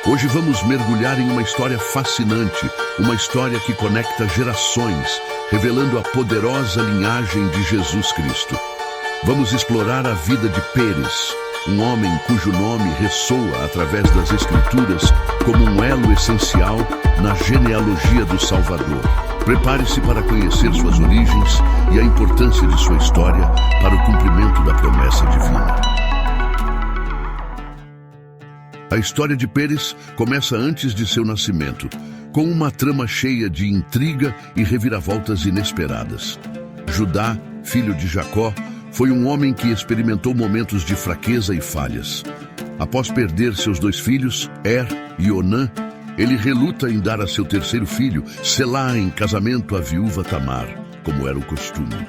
Hoje vamos mergulhar em uma história fascinante, uma história que conecta gerações, revelando a poderosa linhagem de Jesus Cristo. Vamos explorar a vida de Pérez, um homem cujo nome ressoa através das Escrituras como um elo essencial na genealogia do Salvador. Prepare-se para conhecer suas origens e a importância de sua história para o cumprimento da promessa divina. A história de Pérez começa antes de seu nascimento, com uma trama cheia de intriga e reviravoltas inesperadas. Judá, filho de Jacó, foi um homem que experimentou momentos de fraqueza e falhas. Após perder seus 2 filhos, Er e Onã, ele reluta em dar a seu terceiro filho, Selá, em casamento à viúva Tamar, como era o costume.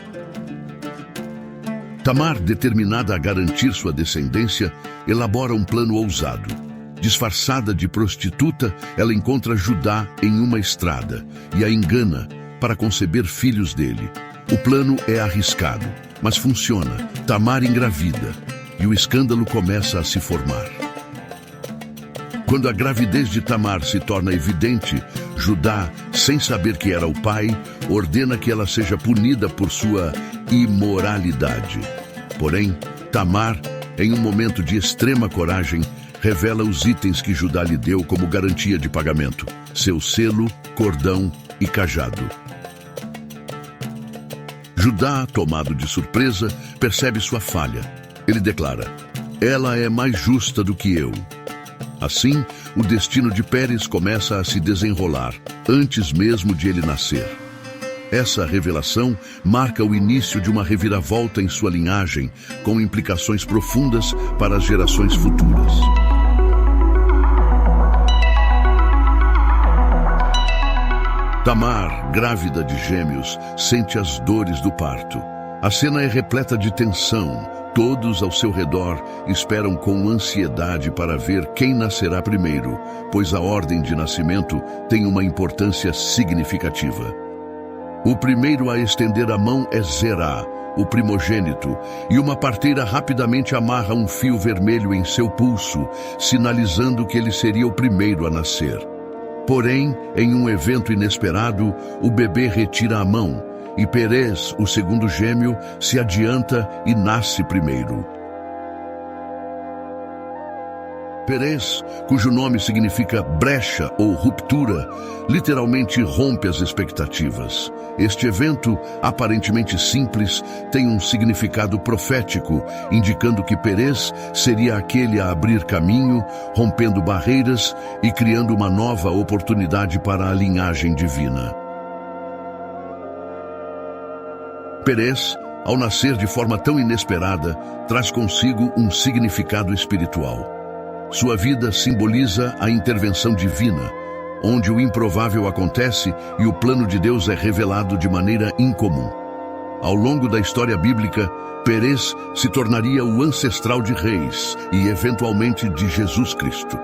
Tamar, determinada a garantir sua descendência, elabora um plano ousado. Disfarçada de prostituta, ela encontra Judá em uma estrada e a engana para conceber filhos dele. O plano é arriscado, mas funciona. Tamar engravida e o escândalo começa a se formar. Quando a gravidez de Tamar se torna evidente, Judá, sem saber que era o pai, ordena que ela seja punida por sua imoralidade. Porém, Tamar, em um momento de extrema coragem, revela os itens que Judá lhe deu como garantia de pagamento: seu selo, cordão e cajado. Judá, tomado de surpresa, percebe sua falha. Ele declara: "Ela é mais justa do que eu." Assim, o destino de Pérez começa a se desenrolar, antes mesmo de ele nascer. Essa revelação marca o início de uma reviravolta em sua linhagem, com implicações profundas para as gerações futuras. Tamar, grávida de gêmeos, sente as dores do parto. A cena é repleta de tensão. Todos ao seu redor esperam com ansiedade para ver quem nascerá primeiro, pois a ordem de nascimento tem uma importância significativa. O primeiro a estender a mão é Zerá, o primogênito, e uma parteira rapidamente amarra um fio vermelho em seu pulso, sinalizando que ele seria o primeiro a nascer. Porém, em um evento inesperado, o bebê retira a mão e Pérez, o segundo gêmeo, se adianta e nasce primeiro. Pérez, cujo nome significa brecha ou ruptura, literalmente rompe as expectativas. Este evento, aparentemente simples, tem um significado profético, indicando que Pérez seria aquele a abrir caminho, rompendo barreiras e criando uma nova oportunidade para a linhagem divina. Pérez, ao nascer de forma tão inesperada, traz consigo um significado espiritual. Sua vida simboliza a intervenção divina, onde o improvável acontece e o plano de Deus é revelado de maneira incomum. Ao longo da história bíblica, Pérez se tornaria o ancestral de reis e, eventualmente, de Jesus Cristo.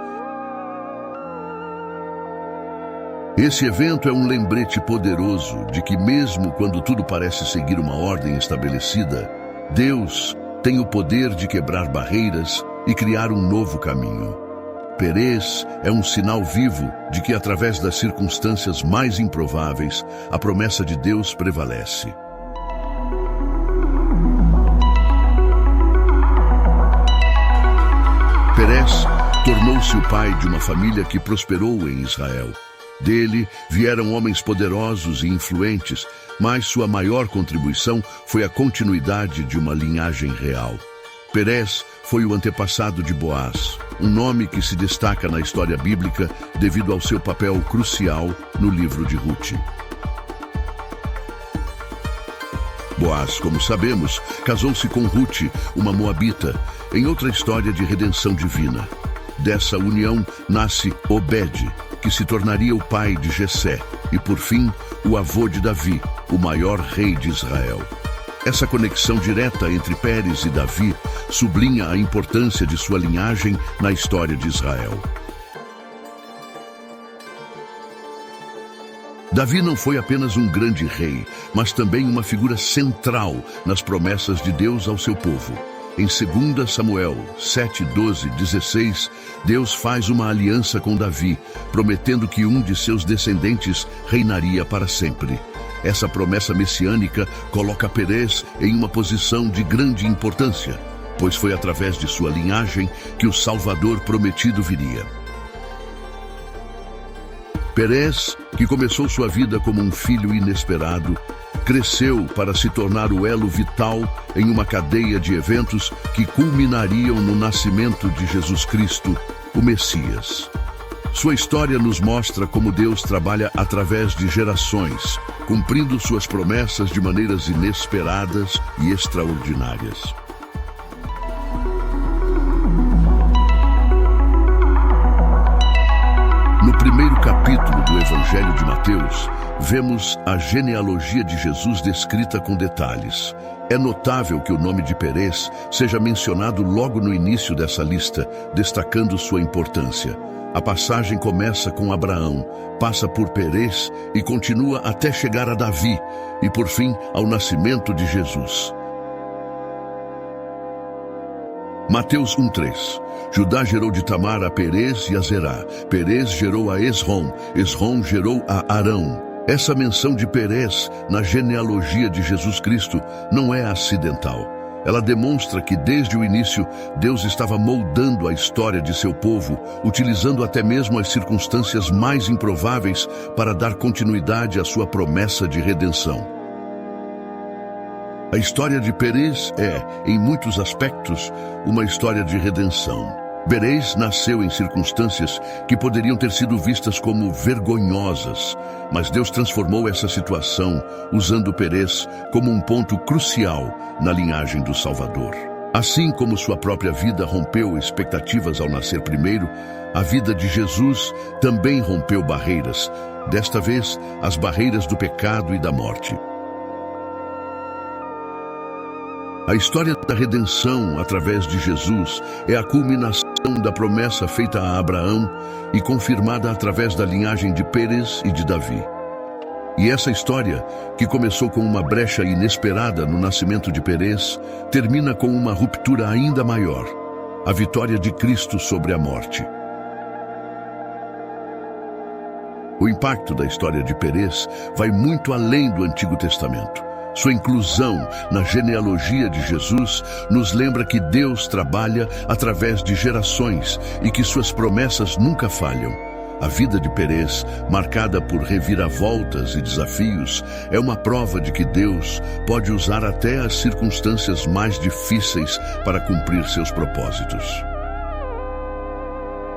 Esse evento é um lembrete poderoso de que, mesmo quando tudo parece seguir uma ordem estabelecida, Deus tem o poder de quebrar barreiras e criar um novo caminho. Pérez é um sinal vivo de que, através das circunstâncias mais improváveis, a promessa de Deus prevalece. Pérez tornou-se o pai de uma família que prosperou em Israel. Dele vieram homens poderosos e influentes, mas sua maior contribuição foi a continuidade de uma linhagem real. Pérez foi o antepassado de Boaz, um nome que se destaca na história bíblica devido ao seu papel crucial no livro de Rute. Boaz, como sabemos, casou-se com Rute, uma moabita, em outra história de redenção divina. Dessa união nasce Obed, que se tornaria o pai de Jessé e, por fim, o avô de Davi, o maior rei de Israel. Essa conexão direta entre Pérez e Davi sublinha a importância de sua linhagem na história de Israel. Davi não foi apenas um grande rei, mas também uma figura central nas promessas de Deus ao seu povo. Em 2 Samuel 7, 12, 16, Deus faz uma aliança com Davi, prometendo que um de seus descendentes reinaria para sempre. Essa promessa messiânica coloca Perez em uma posição de grande importância, pois foi através de sua linhagem que o Salvador prometido viria. Perez, que começou sua vida como um filho inesperado, cresceu para se tornar o elo vital em uma cadeia de eventos que culminariam no nascimento de Jesus Cristo, o Messias. Sua história nos mostra como Deus trabalha através de gerações, cumprindo suas promessas de maneiras inesperadas e extraordinárias. No primeiro capítulo do Evangelho de Mateus, vemos a genealogia de Jesus descrita com detalhes. É notável que o nome de Perez seja mencionado logo no início dessa lista, destacando sua importância. A passagem começa com Abraão, passa por Perez e continua até chegar a Davi e, por fim, ao nascimento de Jesus. Mateus 1:3. Judá gerou de Tamar a Perez e a Zerá. Perez gerou a Esrom. Esrom gerou a Arão. Essa menção de Perez na genealogia de Jesus Cristo não é acidental. Ela demonstra que desde o início Deus estava moldando a história de seu povo, utilizando até mesmo as circunstâncias mais improváveis para dar continuidade à sua promessa de redenção. A história de Perez é, em muitos aspectos, uma história de redenção. Perez nasceu em circunstâncias que poderiam ter sido vistas como vergonhosas, mas Deus transformou essa situação usando Perez como um ponto crucial na linhagem do Salvador. Assim como sua própria vida rompeu expectativas ao nascer primeiro, a vida de Jesus também rompeu barreiras, desta vez as barreiras do pecado e da morte. A história da redenção através de Jesus é a culminação da promessa feita a Abraão e confirmada através da linhagem de Perez e de Davi. E essa história, que começou com uma brecha inesperada no nascimento de Perez, termina com uma ruptura ainda maior, a vitória de Cristo sobre a morte. O impacto da história de Perez vai muito além do Antigo Testamento. Sua inclusão na genealogia de Jesus nos lembra que Deus trabalha através de gerações e que suas promessas nunca falham. A vida de Perez, marcada por reviravoltas e desafios, é uma prova de que Deus pode usar até as circunstâncias mais difíceis para cumprir seus propósitos.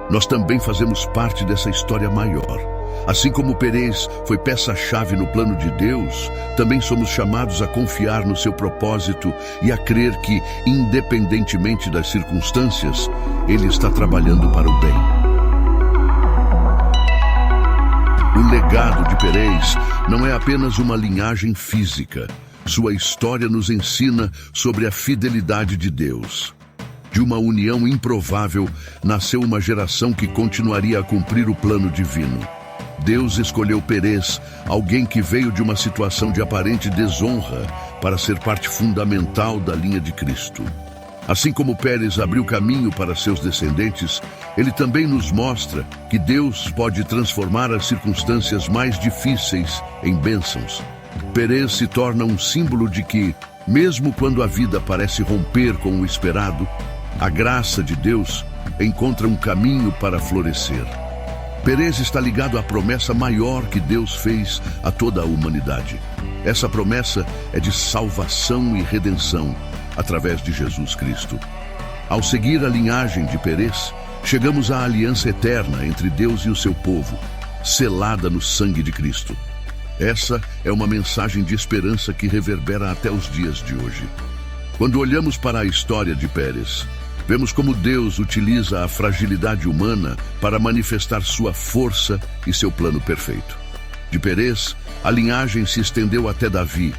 Nós também fazemos parte dessa história maior. Assim como Perez foi peça-chave no plano de Deus, também somos chamados a confiar no seu propósito e a crer que, independentemente das circunstâncias, Ele está trabalhando para o bem. O legado de Perez não é apenas uma linhagem física. Sua história nos ensina sobre a fidelidade de Deus. De uma união improvável, nasceu uma geração que continuaria a cumprir o plano divino. Deus escolheu Perez, alguém que veio de uma situação de aparente desonra, para ser parte fundamental da linha de Cristo. Assim como Perez abriu caminho para seus descendentes, ele também nos mostra que Deus pode transformar as circunstâncias mais difíceis em bênçãos. Perez se torna um símbolo de que, mesmo quando a vida parece romper com o esperado, a graça de Deus encontra um caminho para florescer. Perez está ligado à promessa maior que Deus fez a toda a humanidade. Essa promessa é de salvação e redenção através de Jesus Cristo. Ao seguir a linhagem de Perez, chegamos à aliança eterna entre Deus e o seu povo, selada no sangue de Cristo. Essa é uma mensagem de esperança que reverbera até os dias de hoje. Quando olhamos para a história de Perez, vemos como Deus utiliza a fragilidade humana para manifestar sua força e seu plano perfeito. De Perez, a linhagem se estendeu até Davi,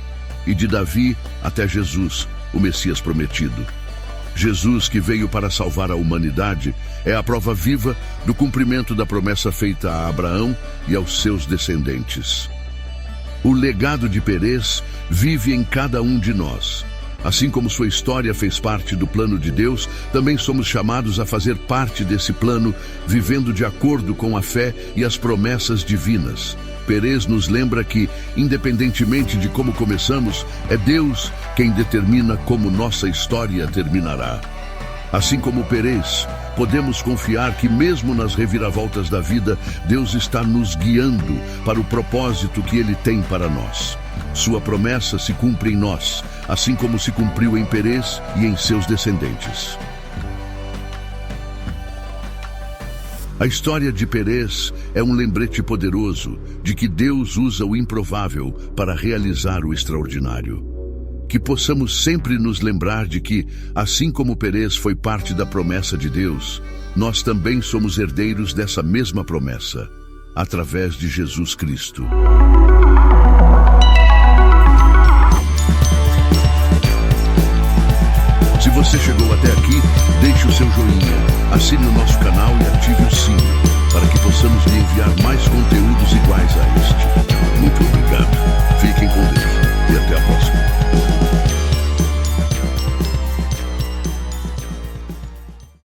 e de Davi até Jesus, o Messias prometido. Jesus, que veio para salvar a humanidade, é a prova viva do cumprimento da promessa feita a Abraão e aos seus descendentes. O legado de Perez vive em cada um de nós. Assim como sua história fez parte do plano de Deus, também somos chamados a fazer parte desse plano, vivendo de acordo com a fé e as promessas divinas. Perez nos lembra que, independentemente de como começamos, é Deus quem determina como nossa história terminará. Assim como Perez, podemos confiar que mesmo nas reviravoltas da vida, Deus está nos guiando para o propósito que Ele tem para nós. Sua promessa se cumpre em nós, assim como se cumpriu em Perez e em seus descendentes. A história de Perez é um lembrete poderoso de que Deus usa o improvável para realizar o extraordinário. Que possamos sempre nos lembrar de que, assim como Perez foi parte da promessa de Deus, nós também somos herdeiros dessa mesma promessa, através de Jesus Cristo. Se você chegou até aqui, deixe o seu joinha, assine o nosso canal e ative o sino, para que possamos lhe enviar mais conteúdos iguais a este.